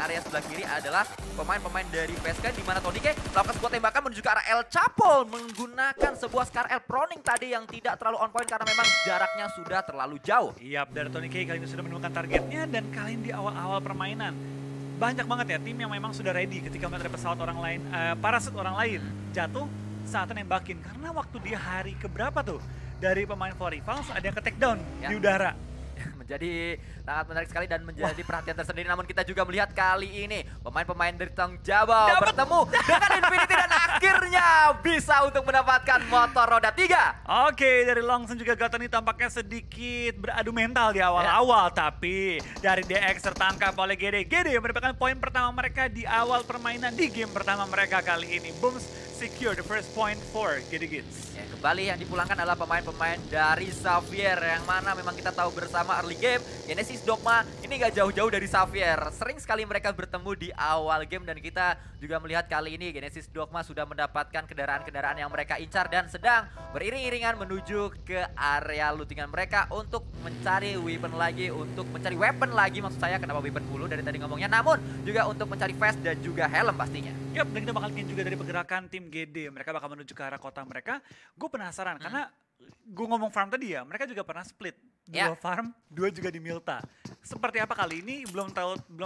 area sebelah kiri adalah pemain-pemain dari PSK, di mana Tonike melakukan sebuah tembakan menuju ke arah El Chapo menggunakan sebuah Scar El Proning tadi yang tidak terlalu on point karena memang jaraknya sudah terlalu jauh. Iya, dari Tony K kali ini sudah menemukan targetnya, dan kali ini di awal-awal permainan banyak banget ya tim yang memang sudah ready ketika melihat pesawat orang lain, parasit orang lain jatuh saat nembakin. Karena waktu dia hari keberapa tuh dari pemain For Rivals ada yang ke take down di udara. Menjadi sangat menarik sekali dan menjadi perhatian tersendiri. Namun kita juga melihat kali ini pemain-pemain dari Tang Jabal bertemu dengan Infinity dan akhirnya bisa untuk mendapatkan motor roda 3. Oke, dari Longson juga Galtani tampaknya sedikit beradu mental di awal-awal. Tapi dari DX tertangkap oleh GD. GD mendapatkan poin pertama mereka di awal permainan di game pertama mereka kali ini. Booms secure the first point for GD Kids. Ya, kembali yang dipulangkan adalah pemain-pemain dari Xavier yang mana memang kita tahu bersama early game Genesis Dogma ini gak jauh-jauh dari Xavier. Sering sekali mereka bertemu di awal game dan kita juga melihat kali ini Genesis Dogma sudah mendapatkan kendaraan-kendaraan yang mereka incar dan sedang beriring-iringan menuju ke area lootingan mereka untuk mencari weapon lagi, maksud saya, kenapa weapon mulu dari tadi ngomongnya, namun juga untuk mencari vest dan juga helm pastinya. Yap, dan kita bakal lihat juga dari pergerakan tim GD. Mereka bakal menuju ke arah kota mereka. Gue penasaran karena gue ngomong farm tadi ya, mereka juga pernah split. Dua farm, dua juga di Milta. Seperti apa kali ini belum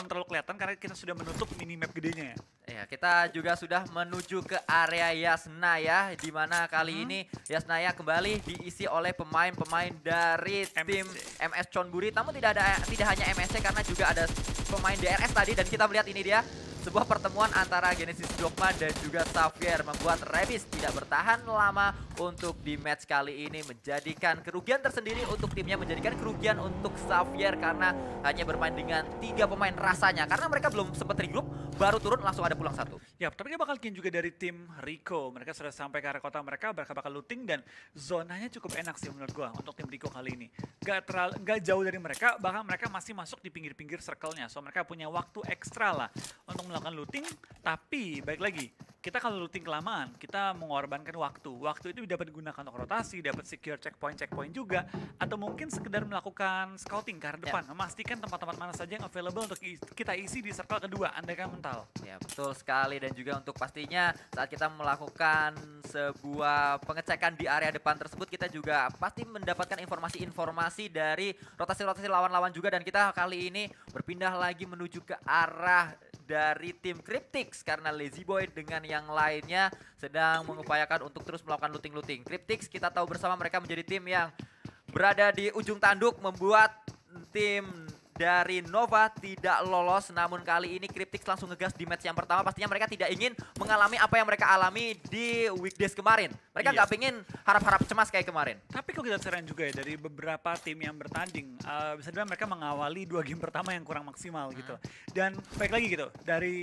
terlalu kelihatan karena kita sudah menutup minimap gedenya ya. Ya, kita juga sudah menuju ke area Yasnaya, di mana kali ini Yasnaya kembali diisi oleh pemain-pemain dari tim MS Chonburi. Namun tidak hanya MSC karena juga ada pemain DRS tadi, dan kita melihat ini dia sebuah pertemuan antara Genesis Dogma dan juga Xavier membuat Rebis tidak bertahan lama untuk di match kali ini, menjadikan kerugian tersendiri untuk timnya, menjadikan kerugian untuk Xavier karena hanya bermain dengan 3 pemain rasanya karena mereka belum sempat regroup, baru turun langsung ada pulang 1. Ya, tapi dia bakal kill juga dari tim Rico. Mereka sudah sampai ke arah kota mereka bakal looting dan zonanya cukup enak sih menurut gua untuk tim Rico kali ini. Gak jauh dari mereka, bahkan mereka masih masuk di pinggir-pinggir circle-nya. So mereka punya waktu ekstra lah untuk melakukan looting, tapi baik lagi, kita kalau looting kelamaan, kita mengorbankan waktu. Waktu itu dapat digunakan untuk rotasi, dapat secure checkpoint juga, atau mungkin sekedar melakukan scouting ke arah depan, memastikan tempat-tempat mana saja yang available untuk kita isi di circle kedua, andaikan mental. Ya, betul sekali, dan juga untuk pastinya saat kita melakukan sebuah pengecekan di area depan tersebut, kita juga pasti mendapatkan informasi-informasi dari rotasi-rotasi lawan-lawan juga, dan kita kali ini berpindah lagi menuju ke arah dari tim Cryptix karena Lazy Boy dengan yang lainnya sedang mengupayakan untuk terus melakukan looting-looting. Cryptix kita tahu bersama mereka menjadi tim yang berada di ujung tanduk, membuat tim dari Nova tidak lolos, namun kali ini Cryptix langsung ngegas di match yang pertama. Pastinya mereka tidak ingin mengalami apa yang mereka alami di weekdays kemarin. Mereka nggak pengen harap-harap cemas kayak kemarin. Tapi kalau kita lihat juga ya dari beberapa tim yang bertanding, bisa dibilang mereka mengawali 2 game pertama yang kurang maksimal gitu. Dan baik lagi gitu, dari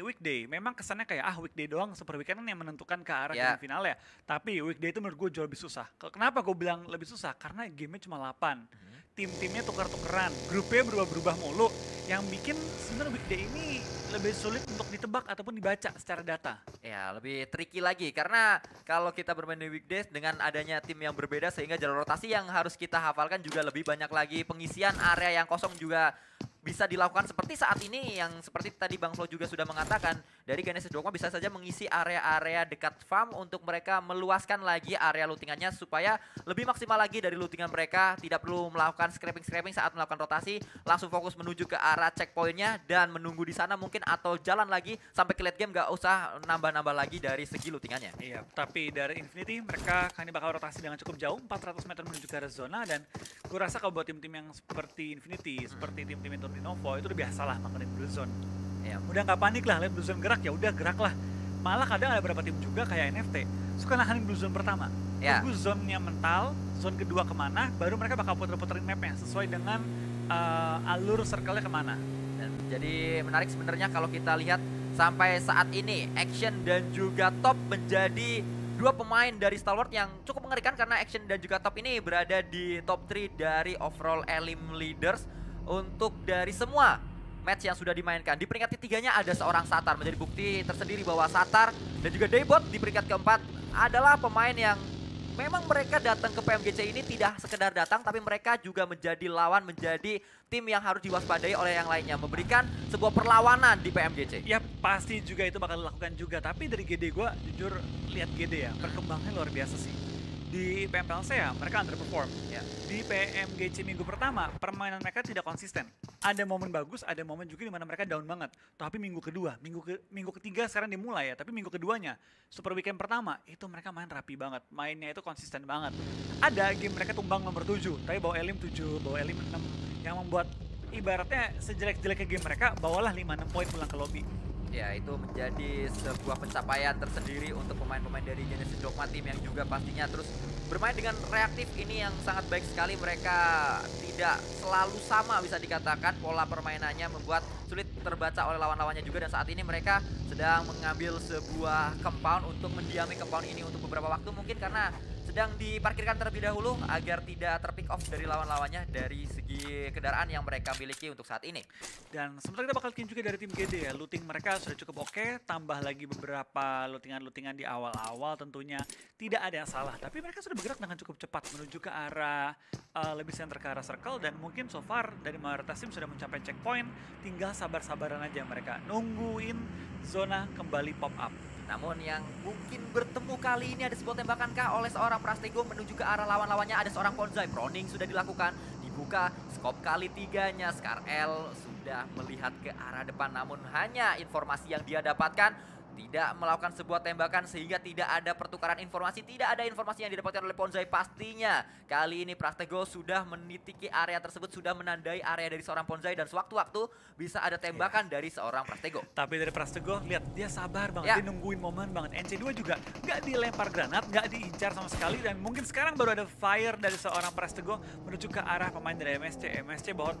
weekday memang kesannya kayak weekday doang, super weekend yang menentukan ke arah game final ya. Tapi weekday itu menurut gue jauh lebih susah. Kenapa gue bilang lebih susah? Karena gamenya cuma 8. Tim-timnya tukar-tukeran, grupnya berubah-berubah mulu, yang bikin sebenarnya weekday ini lebih sulit untuk ditebak ataupun dibaca secara data. Ya, lebih tricky lagi karena kalau kita bermain di weekdays dengan adanya tim yang berbeda sehingga jalur rotasi yang harus kita hafalkan juga lebih banyak lagi, pengisian area yang kosong juga bisa dilakukan seperti saat ini yang seperti tadi Bang Flo juga sudah mengatakan, dari Genesis Dogma bisa saja mengisi area-area dekat farm untuk mereka meluaskan lagi area lootingannya supaya lebih maksimal lagi dari lootingan mereka, tidak perlu melakukan scraping saat melakukan rotasi, langsung fokus menuju ke arah checkpointnya dan menunggu di sana mungkin, atau jalan lagi sampai ke late game, gak usah nambah-nambah lagi dari segi lootingannya. Iya, tapi dari Infinity mereka kali ini bakal rotasi dengan cukup jauh, 400 meter menuju ke arah zona, dan gue rasa kalau buat tim-tim yang seperti Infinity, seperti tim-tim Novo itu udah biasa lah makan blue zone. Ya, udah nggak panik lah, lihat blue zone gerak ya udah gerak lah. Malah kadang ada beberapa tim juga kayak NFT suka nahanin blue zone pertama. Tunggu zone-nya mental, zone kedua kemana, baru mereka bakal puter-puterin mapnya sesuai dengan alur circle-nya kemana. Dan jadi menarik sebenarnya kalau kita lihat sampai saat ini Action dan juga Top menjadi 2 pemain dari Stalwart yang cukup mengerikan karena Action dan juga Top ini berada di top 3 dari overall Elim Leaders. Untuk dari semua match yang sudah dimainkan, di peringkat ketiganya ada seorang Satar, menjadi bukti tersendiri bahwa Satar dan juga Daybot di peringkat keempat adalah pemain yang memang mereka datang ke PMGC ini tidak sekedar datang, tapi mereka juga menjadi lawan, menjadi tim yang harus diwaspadai oleh yang lainnya, memberikan sebuah perlawanan di PMGC. Ya pasti juga itu bakal dilakukan juga, tapi dari GD gue jujur lihat GD ya, perkembangannya luar biasa sih. Di PMPLC ya mereka underperform. Ya. Di PMGC minggu pertama permainan mereka tidak konsisten. Ada momen bagus, ada momen juga di mana mereka down banget. Tapi minggu kedua, minggu ketiga sekarang dimulai ya. Tapi minggu keduanya, Super Weekend pertama itu mereka main rapi banget, mainnya itu konsisten banget. Ada game mereka tumbang nomor 7, tapi bawa Elim 7, bawa Elim 6, yang membuat ibaratnya sejelek-jeleknya game mereka bawalah 5-6 poin pulang ke lobby. Ya, itu menjadi sebuah pencapaian tersendiri untuk pemain-pemain dari Genesis Dogma, tim yang juga pastinya terus bermain dengan reaktif ini yang sangat baik sekali. Mereka tidak selalu sama, bisa dikatakan pola permainannya membuat sulit terbaca oleh lawan-lawannya juga, dan saat ini mereka sedang mengambil sebuah compound untuk mendiami compound ini untuk beberapa waktu, mungkin karena sedang diparkirkan terlebih dahulu agar tidak terpick off dari lawan-lawannya dari segi kendaraan yang mereka miliki untuk saat ini. Dan sementara kita bakal lihat juga dari tim GD ya, looting mereka sudah cukup oke, tambah lagi beberapa lootingan-lootingan di awal-awal tentunya tidak ada yang salah. Tapi mereka sudah bergerak dengan cukup cepat menuju ke arah lebih center ke arah circle, dan mungkin so far dari mayoritas tim sudah mencapai checkpoint, tinggal sabar-sabaran aja mereka nungguin zona kembali pop up. Namun yang mungkin bertemu kali ini ada sebuah tembakan kah oleh seorang Prastego menuju ke arah lawan-lawannya, ada seorang Ponzai. Proning sudah dilakukan, dibuka scope kali tiganya. Skarl sudah melihat ke arah depan, namun hanya informasi yang dia dapatkan tidak melakukan sebuah tembakan sehingga tidak ada pertukaran informasi, tidak ada informasi yang didapatkan oleh Ponzai. Pastinya kali ini Prastego sudah menitiki area tersebut, sudah menandai area dari seorang Ponzai, dan sewaktu-waktu bisa ada tembakan dari seorang Prastego. Tapi dari Prastego, lihat dia sabar banget, dia nungguin momen banget. NC2 juga nggak dilempar granat, nggak diincar sama sekali, dan mungkin sekarang baru ada fire dari seorang Prastego menuju ke arah pemain dari MSC. MSC bahwa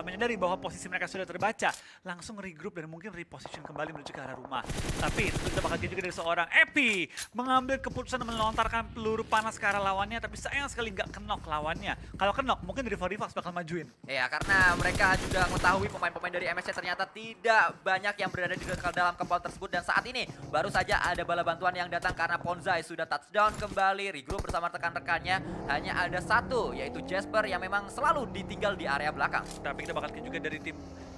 menyadari bahwa posisi mereka sudah terbaca, langsung regroup dan mungkin reposition kembali menuju ke arah rumah. Tapi kita bakal lihat juga dari seorang Epi mengambil keputusan melontarkan peluru panas ke arah lawannya, tapi sayang sekali nggak kenok lawannya. Kalau kenok mungkin dari Rivax bakal majuin. Ya, karena mereka juga mengetahui pemain-pemain dari MSC ternyata tidak banyak yang berada di dalam compound tersebut, dan saat ini baru saja ada bala bantuan yang datang karena Ponzai sudah touchdown kembali, regroup bersama rekan-rekannya. Hanya ada satu, yaitu Jasper yang memang selalu ditinggal di area belakang. Tapi kita bakal lihat juga dari tim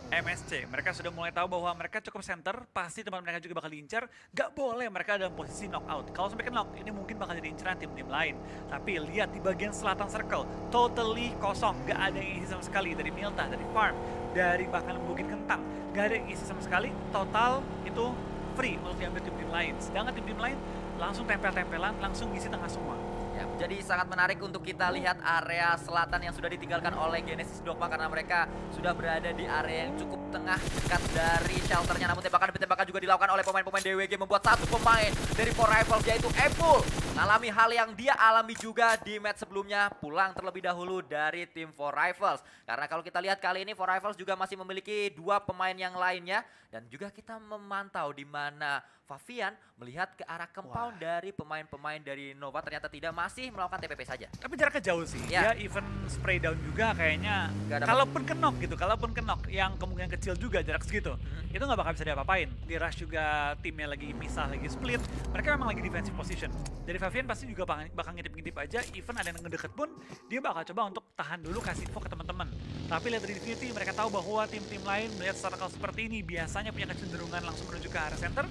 MSC, mereka sudah mulai tahu bahwa mereka cukup center, pasti tempat mereka juga bakal diincar. Gak boleh mereka dalam posisi knockout. Kalau sampai ke knock, ini mungkin bakal jadi inceran tim-tim lain. Tapi lihat di bagian selatan circle, totally kosong, gak ada yang isi sama sekali. Dari Milta, dari Farm, dari bahkan Bukit Kentang, gak ada yang isi sama sekali. Total itu free untuk diambil tim-tim lain. Sedangkan tim-tim lain langsung tempel-tempelan, langsung ngisi tengah semua. Ya, menjadi sangat menarik untuk kita lihat area selatan yang sudah ditinggalkan oleh Genesis Dogma, karena mereka sudah berada di area yang cukup tengah dekat dari shelternya. Namun tembakan juga dilakukan oleh pemain-pemain DWG, membuat satu pemain dari Four Rivals yaitu Epul mengalami hal yang dia alami juga di match sebelumnya, pulang terlebih dahulu dari tim Four Rivals. Karena kalau kita lihat kali ini Four Rivals juga masih memiliki dua pemain yang lainnya, dan juga kita memantau di mana Favian melihat ke arah compound dari pemain-pemain dari Nova, ternyata tidak, masih melakukan TPP saja. Tapi jaraknya jauh sih, Ya. dia even spray down juga kayaknya. Kalaupun kenok gitu, kalaupun kenok yang kemungkinan kecil juga jarak segitu, itu nggak bakal bisa diapa-apain. Di rush juga timnya lagi misah, lagi split, mereka memang lagi defensive position. Dari Favian pasti juga bakal ngintip-ngintip aja, even ada yang ngedeket pun, dia bakal coba untuk tahan dulu, kasih info ke teman-teman. Tapi lihat dari Infinity, mereka tahu bahwa tim-tim lain melihat circle seperti ini biasanya punya kecenderungan langsung menuju ke arah center.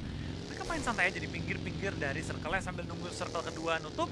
Mereka main santai aja di pinggir-pinggir dari circle-nya sambil nunggu circle kedua nutup,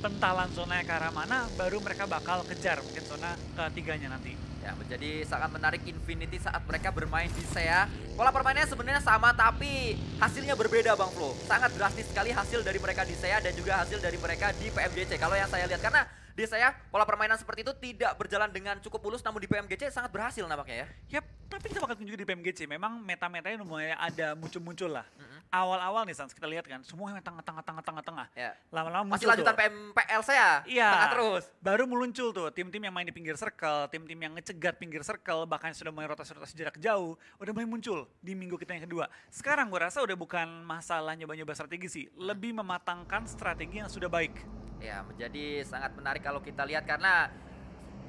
pentalan zonanya ke arah mana, baru mereka bakal kejar mungkin zona ketiganya nanti. Ya, menjadi sangat menarik Infinity saat mereka bermain di SEA. Pola permainannya sebenarnya sama, tapi hasilnya berbeda Bang Flo. Sangat drastis sekali hasil dari mereka di SEA dan juga hasil dari mereka di PMGC. Kalau yang saya lihat, karena di SEA pola permainan seperti itu tidak berjalan dengan cukup mulus, namun di PMGC sangat berhasil nampaknya ya. Yap, tapi kita bakal tunjukin di PMGC. Memang meta-metanya mulai ada muncul-muncul lah. Awal-awal nih Sans, kita lihat kan, semuanya tengah-tengah. Ya. Lama-lama Masih muncul lanjutan tuh. PMPL SEA, Iya, tengah terus. baru muncul tuh tim-tim yang main di pinggir circle, tim-tim yang ngecegat pinggir circle, bahkan sudah mulai rotasi-rotasi jarak jauh, udah mulai muncul di minggu kita yang kedua. Sekarang gue rasa udah bukan masalah nyoba-nyoba strategi sih, lebih mematangkan strategi yang sudah baik. Ya, menjadi sangat menarik kalau kita lihat, karena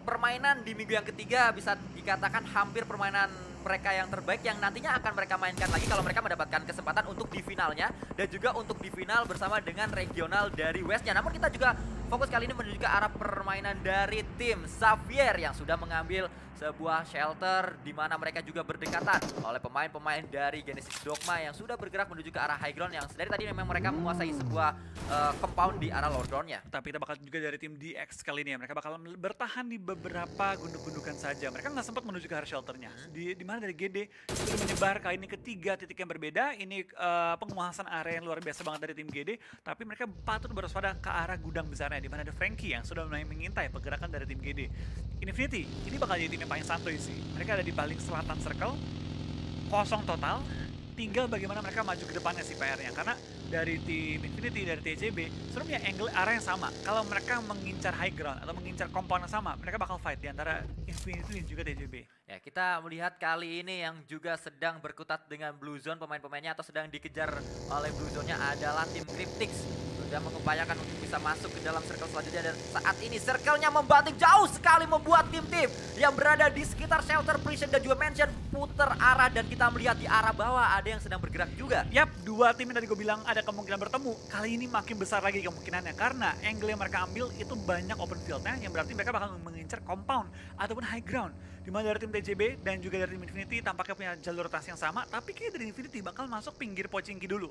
permainan di minggu yang ketiga bisa dikatakan hampir permainan mereka yang terbaik yang nantinya akan mereka mainkan lagi kalau mereka mendapatkan kesempatan untuk di finalnya dan juga untuk di final bersama dengan regional dari Westnya. Namun kita juga fokus kali ini menuju ke arah permainan dari tim Xavier yang sudah mengambil sebuah shelter di mana mereka juga berdekatan oleh pemain-pemain dari Genesis Dogma yang sudah bergerak menuju ke arah high ground yang dari tadi memang mereka menguasai sebuah compound di arah low ground-nya. Tapi kita bakal juga dari tim DX kali ini ya, mereka bakal bertahan di beberapa gunduk-gundukan saja. Mereka nggak sempat menuju ke arah shelternya. Di mana dari GD sudah menyebar kali ini ke 3 titik yang berbeda. Ini penguasaan area yang luar biasa banget dari tim GD. Tapi mereka patut berwaspada ke arah gudang besarnya, di mana ada Frankie yang sudah mulai mengintai pergerakan dari tim GD. Infinity, ini bakal jadi tim yang paling santuy sih. Mereka ada di paling selatan circle, kosong total. Tinggal bagaimana mereka maju ke depannya sih PR-nya. Karena dari tim Infinity, dari TJB, sebenarnya angle arah yang sama. Kalau mereka mengincar high ground atau mengincar compound yang sama, mereka bakal fight di antara Infinity dan juga TJB. Ya, kita melihat kali ini yang juga sedang berkutat dengan Blue Zone pemain-pemainnya atau sedang dikejar oleh Blue Zone-nya adalah tim Cryptix. Sudah mengupayakan untuk bisa masuk ke dalam circle selanjutnya dan saat ini circle-nya membanting jauh sekali membuat tim-tim yang berada di sekitar shelter prison dan juga mansion putar arah dan kita melihat di arah bawah ada yang sedang bergerak juga. Yap, dua tim yang tadi gue bilang ada kemungkinan bertemu. Kali ini makin besar lagi kemungkinannya karena angle yang mereka ambil itu banyak open field-nya yang berarti mereka bakal mengincar compound ataupun high ground. Di mana dari tim TJB dan juga dari tim Infinity tampaknya punya jalur rotasi yang sama, tapi kayak dari Infinity bakal masuk pinggir Pochinki dulu.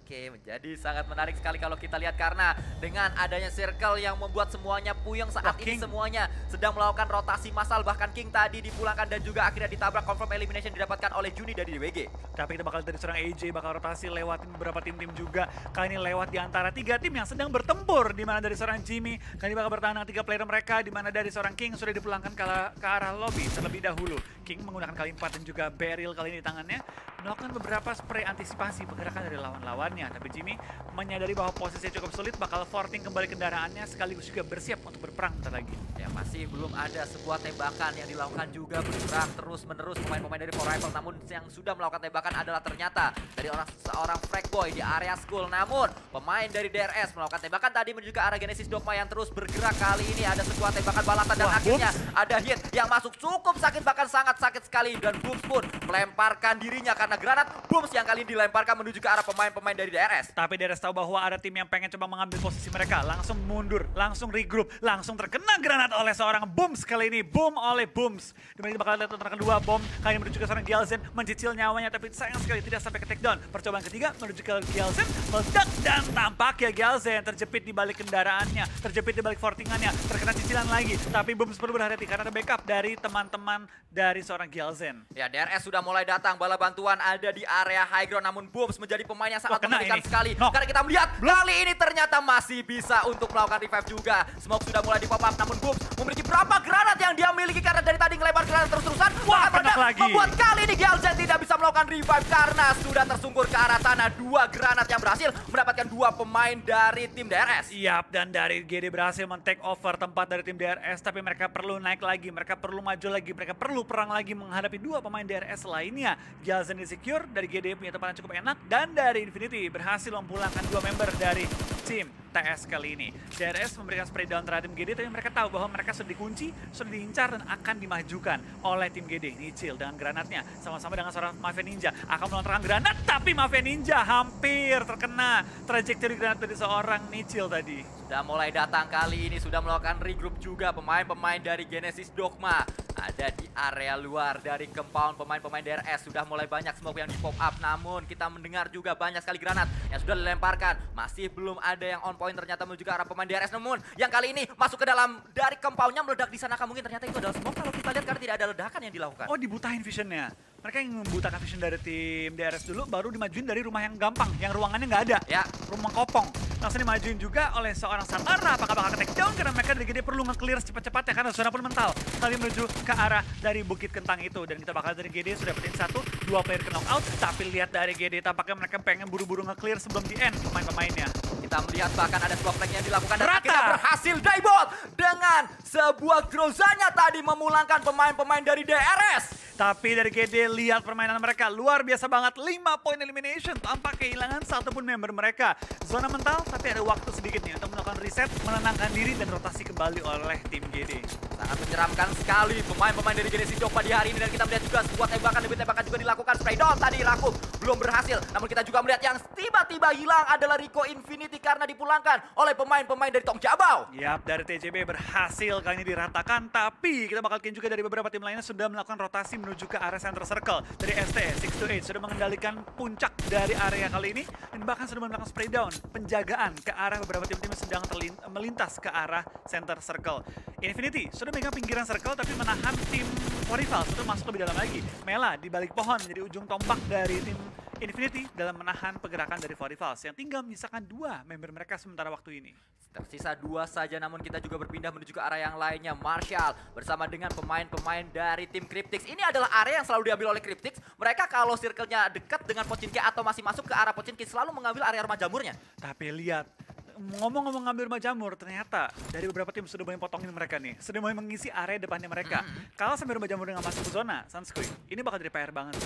Oke, menjadi sangat menarik sekali kalau kita lihat karena dengan adanya circle yang membuat semuanya puyeng saat ini semuanya sedang melakukan rotasi massal, bahkan King tadi dipulangkan dan juga akhirnya ditabrak, confirm elimination didapatkan oleh Juni dari DWG. Tapi kita bakal dari seorang AJ bakal rotasi lewatin beberapa tim-tim juga. Kali ini lewat di antara 3 tim yang sedang bertempur, di mana dari seorang Jimmy kali ini bakal bertahan dengan 3 player mereka, di mana dari seorang King sudah dipulangkan ke arah lobby terlebih dahulu. King menggunakan kali 4 dan juga Beryl kali ini di tangannya melakukan beberapa spray antisipasi pergerakan dari lawan-lawannya. Tapi Jimmy menyadari bahwa posisinya cukup sulit, bakal forting kembali kendaraannya sekaligus juga bersiap untuk berperang bentar lagi. Ya, masih belum ada sebuah tembakan yang dilakukan juga bergerak terus-menerus pemain-pemain dari For Rifle. Namun yang sudah melakukan tembakan adalah ternyata dari seorang Frag Boy di area school. Namun pemain dari DRS melakukan tembakan tadi menuju ke arah Genesis Dogma yang terus bergerak. Kali ini ada sebuah tembakan balasan dan akhirnya ada hit yang masuk cukup sakit, bahkan sangat sakit sekali. Dan Booms pun melemparkan dirinya karena granat Booms yang kali ini dilemparkan menuju ke arah pemain-pemain dari DRS. Tapi DRS tahu bahwa ada tim yang pengen coba mengambil posisi mereka. Langsung mundur, langsung regroup, langsung terkena granat oleh seorang Booms kali ini. Boom oleh Booms. Dimana bakal lihat tentangan kedua, Bom kali ini menuju ke seorang Gyalzen, mencicil nyawanya tapi sayang sekali tidak sampai ke takedown. Percobaan ketiga menuju ke Gyalzen, meledak dan tampaknya Gyalzen terjepit di balik kendaraannya, terjepit di balik fortingannya, terkena cicilan lagi. Tapi Booms perlu berhati-hati karena ada backup dari teman-teman dari seorang Gyalzen. Ya, DRS sudah mulai datang, bala bantuan ada di area high ground, namun Booms menjadi pemain yang sangat mengerikan sekali. Karena kita melihat kali ini ternyata masih bisa untuk melakukan revive juga. Smoke sudah mulai di pop up, namun Booms memiliki berapa granat yang dia miliki karena dari tadi ngelempar granat terus-terusan. Wah, lagi. Membuat kali ini Gyalzen tidak bisa melakukan revive karena sudah tersungkur ke arah sana. 2 granat yang berhasil mendapatkan 2 pemain dari tim DRS. Yap, dan dari GD berhasil men-take over tempat dari tim DRS, tapi mereka perlu naik lagi, mereka perlu maju lagi, mereka perlu perang lagi menghadapi 2 pemain DRS lainnya. Gyalzen secure dari GD punya tempat yang cukup enak, dan dari Infinity berhasil memulangkan 2 member dari tim TS kali ini. DRS memberikan spray down terhadap GD, tapi mereka tahu bahwa mereka sudah dikunci, sudah diincar, dan akan dimajukan oleh tim GD. Nichil dengan granatnya, sama-sama dengan seorang Mafia Ninja, akan melontarkan granat, tapi Mafia Ninja hampir terkena trajektori granat dari seorang Nichil tadi. Sudah mulai datang kali ini, sudah melakukan regroup juga pemain-pemain dari Genesis Dogma. Ada di area luar dari compound pemain-pemain DRS. Sudah mulai banyak smoke yang di pop up, namun kita mendengar juga banyak sekali granat yang sudah dilemparkan. Masih belum ada yang on point ternyata menuju ke arah pemain DRS, namun yang kali ini masuk ke dalam dari compoundnya meledak di sana. Mungkin ternyata itu adalah smoke kalau kita lihat karena tidak ada ledakan yang dilakukan. Oh, dibutahin visionnya. Mereka yang membutakan vision dari tim DRS dulu, baru dimajuin dari rumah yang gampang, yang ruangannya nggak ada. Ya, rumah kopong. Langsung dimajuin juga oleh seorang Samara. Apakah bakal ke take down? Karena mereka dari GD perlu nge-clear secepat-cepatnya karena zona pun mental. Kali menuju ke arah dari Bukit Kentang itu. Dan kita bakal dari GD sudah dapetin 1-2 player ke knockout. Tapi lihat dari GD tampaknya mereka pengen buru-buru nge-clear sebelum di end pemain-pemainnya. Kita melihat bahkan ada sebuah flag yang dilakukan dan akhirnya berhasil diebot dengan sebuah grozanya tadi memulangkan pemain-pemain dari DRS. Tapi dari GD lihat permainan mereka luar biasa banget. 5 poin elimination tanpa kehilangan satupun member mereka. Zona mental tapi ada waktu sedikit nih untuk melakukan reset, menenangkan diri dan rotasi kembali oleh tim GD. Sangat menyeramkan sekali pemain-pemain dari Genesis Dogma di hari ini, dan kita melihat juga sebuah tembakan demi tembakan juga dilakukan. Spray down tadi Rakuf belum berhasil, namun kita juga melihat yang tiba-tiba hilang adalah Rico Infinity karena dipulangkan oleh pemain-pemain dari Tong Jabau. Yap, dari TJB berhasil kali ini diratakan, tapi kita bakal lihat juga dari beberapa tim lainnya sudah melakukan rotasi menuju ke area center circle. Dari STE 628 sudah mengendalikan puncak dari area kali ini dan bahkan sudah melakukan spray down penjagaan ke arah beberapa tim-tim yang sedang melintas ke arah center circle. Infinity sudah megang pinggiran circle tapi menahan tim rival sudah masuk lebih dalam lagi. Mela di balik pohon menjadi ujung tombak dari tim Infinity dalam menahan pergerakan dari Rivals yang tinggal menyisakan 2 member mereka sementara waktu ini. Tersisa 2 saja, namun kita juga berpindah menuju ke area yang lainnya. Marshall bersama dengan pemain-pemain dari tim Cryptix. Ini adalah area yang selalu diambil oleh Cryptix. Mereka kalau circle-nya dekat dengan Pochinki atau masih masuk ke arah Pochinki selalu mengambil area rumah jamurnya. Tapi lihat, ngomong-ngomong ngambil rumah jamur, ternyata dari beberapa tim sudah mulai potongin mereka nih. Sudah mulai mengisi area depannya mereka. Kalau sampai rumah jamur dengan masuk ke zona, Sunsquid, ini bakal jadi PR banget.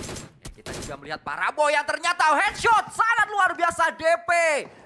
Kita juga melihat Parabo yang ternyata headshot sangat luar biasa DP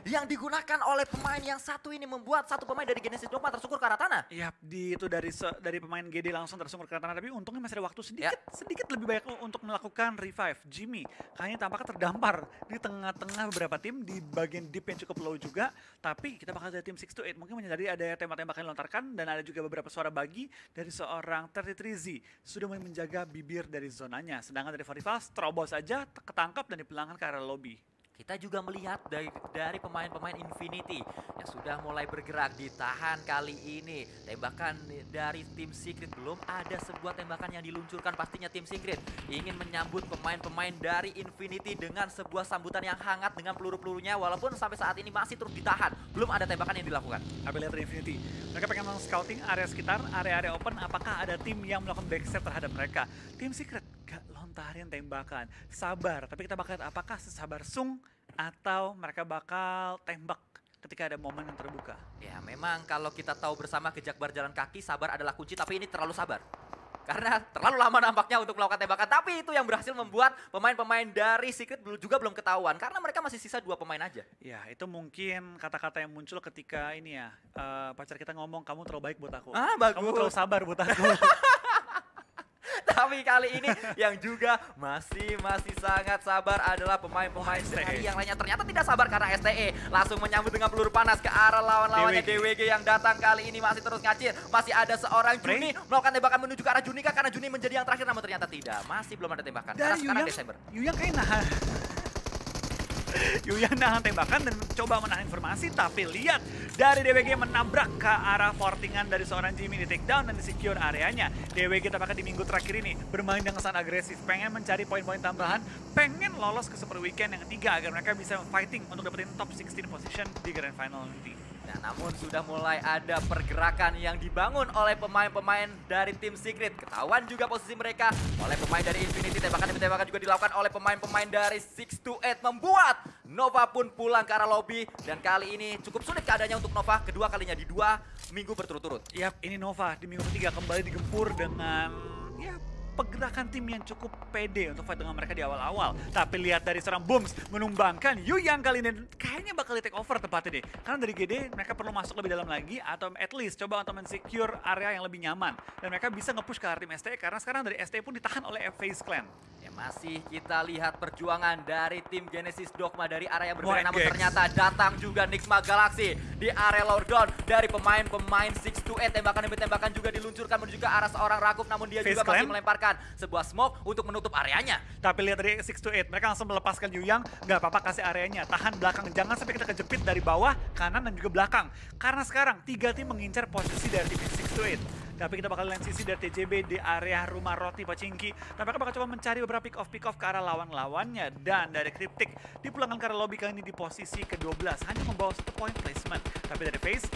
yang digunakan oleh pemain yang satu ini membuat satu pemain dari Genesis Dogma tersungkur ke arah tanah. Yap, itu dari pemain GD langsung tersungkur ke arah tanah, tapi untungnya masih ada waktu sedikit lebih banyak untuk melakukan revive. Jimmy kayaknya tampaknya terdampar di tengah-tengah beberapa tim di bagian deep yang cukup low juga, tapi kita bakal dari tim 628 mungkin menyadari ada tembak-tembakan yang dilontarkan dan ada juga beberapa suara bagi dari seorang 33Z sudah mulai menjaga bibir dari zonanya, sedangkan dari Rivals terobos saja ketangkap dan dipulangkan ke arah lobby. Kita juga melihat dari pemain-pemain Infinity yang sudah mulai bergerak, ditahan kali ini. Tembakan dari tim Secret, belum ada sebuah tembakan yang diluncurkan. Pastinya tim Secret ingin menyambut pemain-pemain dari Infinity dengan sebuah sambutan yang hangat dengan peluru-pelurunya, walaupun sampai saat ini masih terus ditahan. Belum ada tembakan yang dilakukan. Tapi lihat dari Infinity, mereka pengen scouting area sekitar, area-area open, apakah ada tim yang melakukan backstep terhadap mereka. Tim Secret gak lontarin tembakan, sabar, tapi kita bakal lihat apakah sesabar Sung atau mereka bakal tembak ketika ada momen yang terbuka. Ya memang kalau kita tahu bersama kejakbar jalan kaki, sabar adalah kunci, tapi ini terlalu sabar. Karena terlalu lama nampaknya untuk melakukan tembakan, tapi itu yang berhasil membuat pemain-pemain dari Secret juga belum ketahuan, karena mereka masih sisa 2 pemain aja. Ya itu mungkin kata-kata yang muncul ketika ini ya, pacar kita ngomong kamu terlalu baik buat aku. Bagus. Kamu terlalu sabar buat aku. Tapi kali ini yang juga masih sangat sabar adalah pemain-pemain dari yang lainnya. Ternyata tidak sabar karena STE langsung menyambut dengan peluru panas ke arah lawan-lawannya. DWG yang datang kali ini masih terus ngacir. Masih ada seorang Juni melakukan tembakan menuju ke arah Junika karena Juni menjadi yang terakhir, namun ternyata tidak. Masih belum ada tembakan. Karena sekarang Desember. Yuyang kayak nahan. Yuyang nahan tembakan dan coba menahan informasi, tapi lihat dari DWG menabrak ke arah fortingan dari seorang Jimmy, di takedown dan di secure areanya. DWG tampaknya di minggu terakhir ini bermain dengan sangat agresif, pengen mencari poin-poin tambahan, pengen lolos ke Super Weekend yang ketiga agar mereka bisa fighting untuk dapetin top 16 position di Grand Final nanti. Nah, namun sudah mulai ada pergerakan yang dibangun oleh pemain-pemain dari tim Secret. Ketahuan juga posisi mereka oleh pemain dari Infinity. Tembakan demi tembakan juga dilakukan oleh pemain-pemain dari 628, membuat Nova pun pulang ke arah lobby. Dan kali ini cukup sulit keadaannya untuk Nova, kedua kalinya di 2 minggu berturut-turut. Yap, ini Nova di minggu ketiga kembali digempur dengan pergerakan tim yang cukup pede untuk fight dengan mereka di awal-awal. Tapi lihat dari seorang Booms menumbangkan Yuyang kali ini, kayaknya bakal di take over tepatnya deh. Karena dari GD mereka perlu masuk lebih dalam lagi atau at least coba untuk men-secure area yang lebih nyaman. Dan mereka bisa nge-push ke arah tim STE karena sekarang dari STE pun ditahan oleh FaZe Clan. Ya masih kita lihat perjuangan dari tim Genesis Dogma dari area yang berbeda, namun ternyata datang juga Nigma Galaxy di area Lordon dari pemain-pemain 628. Tembakan demi tembakan juga diluncurkan menuju ke arah seorang Rakuf, namun dia juga masih melemparkan sebuah smoke untuk menutup areanya. Tapi lihat dari 628, mereka langsung melepaskan Yuyang, nggak apa-apa kasih areanya, tahan belakang, jangan sampai kita kejepit dari bawah, kanan dan juga belakang. Karena sekarang 3 tim mengincar posisi dari tim 628. Tapi kita bakal lihat sisi dari TJB di area rumah roti Pochinki. Tapi mereka bakal coba mencari beberapa pick-off ke arah lawan-lawannya. Dan dari Cryptic dipulangkan ke arah lobby kali ini di posisi ke-12. Hanya membawa 1 point placement. Tapi dari FaZe,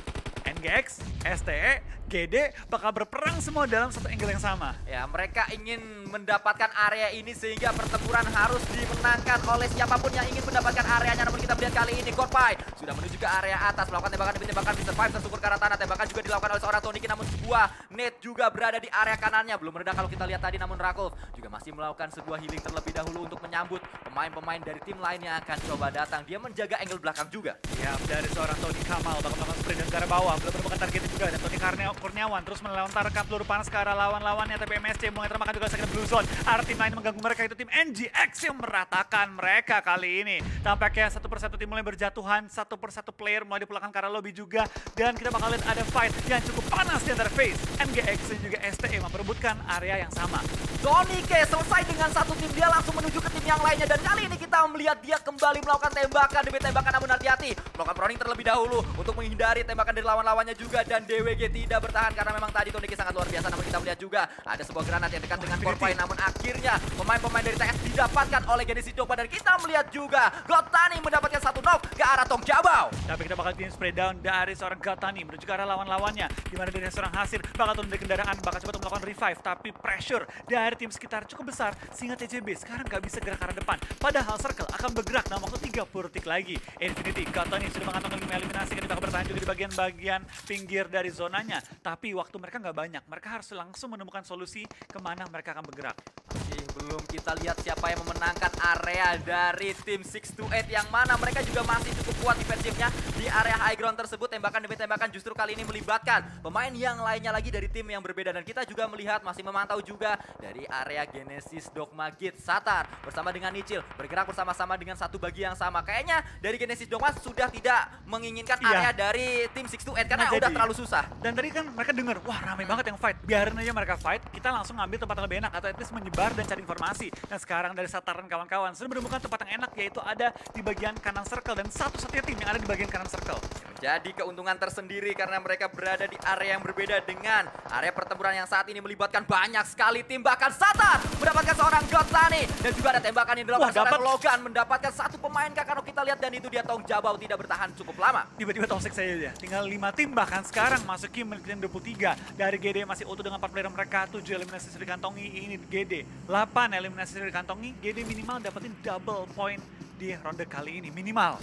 NGX, STE, GD bakal berperang semua dalam satu angle yang sama. Ya, mereka ingin mendapatkan area ini sehingga pertempuran harus dimenangkan oleh siapapun yang ingin mendapatkan areanya. Namun kita melihat kali ini Korpai sudah menuju ke area atas, melakukan tembakan demi tembakan, Mr. Five tersungkur ke arah tanah. Tembakan juga dilakukan oleh seorang Toniki, namun sebuah net juga berada di area kanannya. Belum meredah kalau kita lihat tadi, namun Rakov juga masih melakukan sebuah healing terlebih dahulu untuk menyambut pemain-pemain dari tim lain yang akan coba datang. Dia menjaga angle belakang juga. Ya, dari seorang Tony Kamal bakal melakukan sprint dan ke arah bawah. Belum menemukan targetnya juga, dan Tony Kurniawan terus melontarkan peluru panas ke arah lawan-lawannya. Tapi MSC mulai termakan juga second blue zone. Arah tim lain mengganggu mereka, itu tim NGX yang meratakan mereka kali ini. Tampaknya satu persatu tim mulai berjatuhan, satu persatu player mulai dipulangkan ke arah lobby juga. Dan kita bakal lihat ada fight yang cukup panas di antara FaZe, NGX dan juga STE memperebutkan area yang sama. Tony K selesai dengan satu tim, dia langsung menuju ke tim yang lainnya. Dan kali ini kita melihat dia kembali melakukan tembakan demi tembakan, namun hati-hati melakukan proning terlebih dahulu untuk menghindari tembakan dari lawan-lawannya juga. Dan DWG tidak bertahan karena memang tadi Tony K sangat luar biasa. Namun kita melihat juga ada sebuah granat yang dekat dengan Korpai, namun akhirnya pemain-pemain dari TS didapatkan oleh Genesis Dogma. Dan kita melihat juga Gotani mendapatkan satu knock ke arah Tong Jabau. Tapi kita bakal tim spray down dari seorang Gotani menuju ke arah lawan-lawannya, di mana dari seorang Hasir bakal turun dari kendaraan, bakal coba untuk melakukan revive. Tapi pressure dari tim sekitar cukup besar sehingga TJB sekarang nggak bisa gerak ke arah depan. Padahal Circle akan bergerak dalam waktu 30 detik lagi. Infinity Gotani sudah mengantongi 5 eliminasi, kan bakal bertahan juga di bagian-bagian pinggir dari zonanya. Tapi waktu mereka nggak banyak, mereka harus langsung menemukan solusi kemana mereka akan bergerak. Masih belum kita lihat siapa yang memenangkan area dari tim 628, yang mana mereka juga masih cukup kuat defensifnya di area high ground tersebut. Tembakan demi tembakan justru kali ini melibatkan pemain yang lainnya lagi dari tim yang berbeda. Dan kita juga melihat masih memantau juga dari area Genesis Dogma Git Satar bersama dengan Nichil bergerak bersama-sama dengan satu bagi yang sama. Kayaknya dari Genesis Dogma sudah tidak menginginkan area dari tim 628 karena udah terlalu susah. Dan tadi kan mereka dengar, wah ramai banget yang fight, biarin aja mereka fight, kita langsung ngambil tempat yang lebih enak atau at least menyebar dan cari informasi. Dan sekarang dari Satar dan kawan-kawan sudah menemukan tempat yang enak, yaitu ada di bagian kanan circle, dan satu-satunya tim yang ada di bagian kanan circle. Jadi keuntungan tersendiri karena mereka berada di area yang berbeda dengan area pertempuran yang saat ini melibatkan banyak sekali tim. Bahkan Satar mendapatkan seorang Gotani dan juga ada tembakan yang dilakukan seorang Logan mendapatkan satu pemain Kakano. Kita lihat dan itu dia Tong Jabau tidak bertahan cukup lama. Tiba-tiba toxic saja dia. Tinggal 5 tim bahkan sekarang masuki menit 23. Dari GD masih utuh dengan 4 player mereka, 7 eliminasi sudah dikantongi. Ini GD 8 eliminasi sudah dikantongi. GD minimal dapetin double point di ronde kali ini minimal.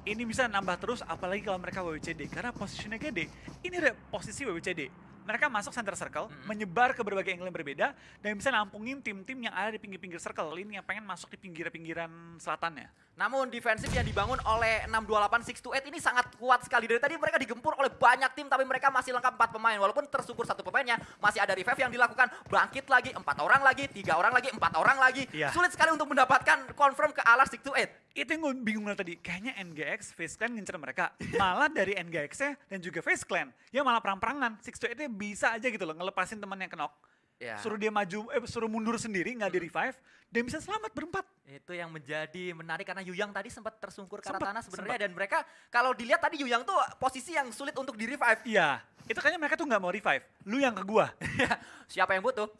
Ini bisa nambah terus, apalagi kalau mereka WWCD. Karena posisinya GD, ini posisi WWCD. Mereka masuk center circle, menyebar ke berbagai angle yang berbeda, dan bisa nampungin tim-tim yang ada di pinggir-pinggir circle. Ini yang pengen masuk di pinggiran selatannya. Namun defensif yang dibangun oleh 628 628 ini sangat kuat sekali. Dari tadi mereka digempur oleh banyak tim, tapi mereka masih lengkap 4 pemain. Walaupun tersungkur satu pemainnya, masih ada revive yang dilakukan. Bangkit lagi, 4 orang lagi, 3 orang lagi, 4 orang lagi. Iya. Sulit sekali untuk mendapatkan confirm ke arah 628. Itu yang gue bingung tadi, kayaknya NGX, FaZe Clan ngincer mereka. Malah dari NGX-nya dan juga FaZe Clan, ya malah perang-perangan. 628-nya bisa aja gitu loh, ngelepasin teman yang kenok. Ya. Suruh dia maju, suruh mundur sendiri, nggak di revive, dan bisa selamat berempat. Itu yang menjadi menarik karena Yuyang tadi sempat tersungkur ke arah Sempet, tanah sebenarnya. Dan mereka kalau dilihat tadi Yuyang tuh posisi yang sulit untuk di revive. Iya, itu kayaknya mereka tuh nggak mau revive. Lu yang ke gua. Siapa yang butuh?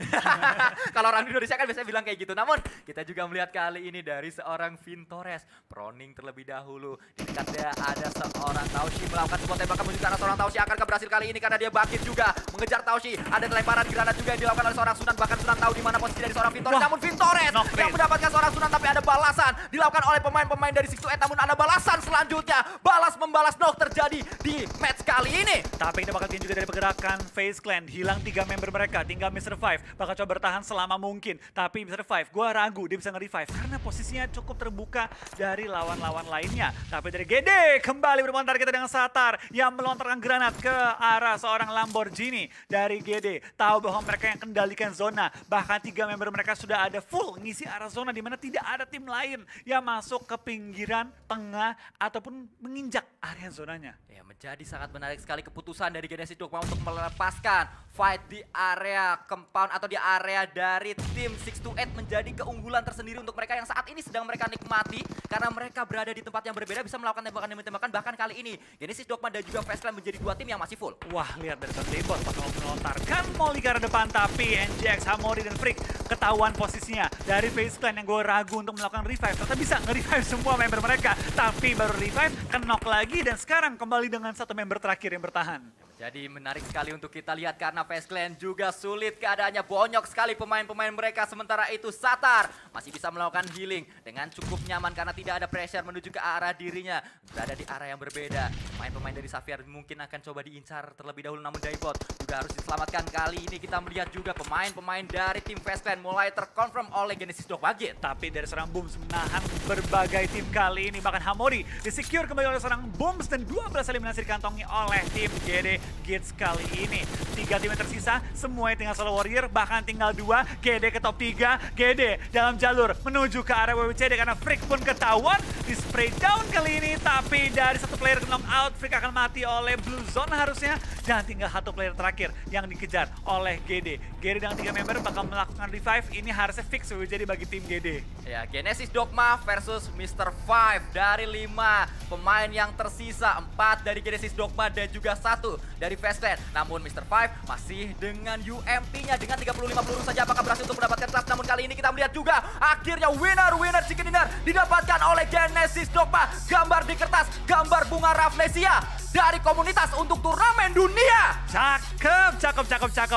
Kalau orang Indonesia kan biasanya bilang kayak gitu. Namun kita juga melihat kali ini dari seorang Vintores. Proning terlebih dahulu. Di dekatnya ada seorang Taushi melakukan sebuah tembakan menuju ke arah seorang Taushi. Akankah berhasil kali ini karena dia bangkit juga mengejar Taushi. Ada lemparan granat juga yang dilakukan oleh seorang Sunan. Bahkan Sunan tahu di mana posisi dari seorang Vintores. Namun Vintores yang mendapatkan seorang Sunan, tapi ada balasan dilakukan oleh pemain-pemain dari 628. Namun ada balasan selanjutnya. Balas membalas knock terjadi di match kali ini. Tapi kita bakal juga dari pergerakan FaZe Clan. Hilang 3 member mereka, tinggal Mr. Five. Bakal coba bertahan selama mungkin. Tapi Mr. Five, gue ragu dia bisa nge-revive. Karena posisinya cukup terbuka dari lawan-lawan lainnya. Tapi dari GD kembali bermontar kita dengan Satar yang melontarkan granat ke arah seorang Lamborghini. Dari GD tahu bahwa mereka yang kendalikan zona. Bahkan 3 member mereka sudah ada full ngisi arah zona, di mana tidak ada tim lain yang masuk ke pinggiran, tengah, ataupun menginjak area zonanya. Ya, menjadi sangat menarik sekali keputusan dari Genesis Dogma untuk melepaskan fight di area compound atau di area dari tim 628 menjadi keunggulan tersendiri untuk mereka yang saat ini sedang mereka nikmati karena mereka berada di tempat yang berbeda, bisa melakukan tembakan demi tembakan. Bahkan kali ini Genesis Dogma dan juga FaZe Clan menjadi 2 tim yang masih full. Wah, lihat dari Sundaybot bakal melontarkan Molly ke arah depan, tapi NGX, Hamori, dan Freak ketahuan posisinya. Dari FaZe Clan yang gue ragu untuk melakukan revive, ternyata bisa nge-revive semua member mereka. Tapi baru revive, knock lagi, dan sekarang kembali dengan 1 member terakhir yang bertahan. Jadi menarik sekali untuk kita lihat karena FaZe Clan juga sulit keadaannya, bonyok sekali pemain-pemain mereka. Sementara itu Satar masih bisa melakukan healing dengan cukup nyaman karena tidak ada pressure menuju ke arah dirinya. Berada di arah yang berbeda. Pemain-pemain dari Xavier mungkin akan coba diincar terlebih dahulu, namun Daipot juga harus diselamatkan. Kali ini kita melihat juga pemain-pemain dari tim FaZe Clan mulai terkonfirm oleh Genesis Dogma Gate. Tapi dari seorang Booms menahan berbagai tim kali ini, bahkan Hamori disecure kembali oleh seorang Booms dan 12 eliminasi dikantongi oleh tim GD Gates kali ini. 3 tim yang tersisa, semuanya tinggal solo warrior, bahkan tinggal 2, GD ke top 3, GD dalam jalur menuju ke arah WWCD karena Freak pun ketahuan di spray down kali ini, tapi dari satu player knock out, Freak akan mati oleh Blue Zone harusnya, dan tinggal satu player terakhir yang dikejar oleh GD. GD dengan 3 member bakal melakukan revive, ini harusnya fix WWCD bagi tim GD. Ya, Genesis Dogma versus Mr. Five. Dari 5 pemain yang tersisa, 4 dari Genesis Dogma dan juga 1 dari FaZe Clan. Namun Mr. Five masih dengan UMP-nya dengan 35 peluru saja. Apakah berhasil untuk mendapatkan trap? Namun kali ini kita melihat juga akhirnya winner chicken dinner didapatkan oleh Genesis Dogma. Gambar di kertas, gambar bunga Rafflesia dari komunitas untuk turnamen dunia. Cakep.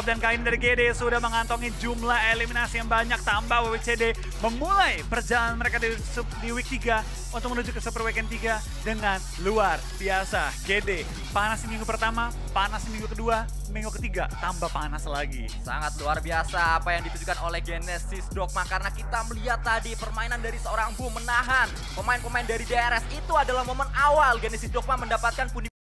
Dan kali ini dari GD sudah mengantongi jumlah eliminasi yang banyak, tambah WWCD memulai perjalanan mereka di week 3 untuk menuju ke Super Weekend 3 dengan luar biasa. GD panas di minggu pertama, panas di minggu kedua, minggu ketiga tambah panas lagi. Sangat luar biasa apa yang ditujukan oleh Genesis Dogma karena kita melihat tadi permainan dari seorang Boom menahan pemain-pemain dari DRS. Itu adalah momen awal Genesis Dogma mendapatkan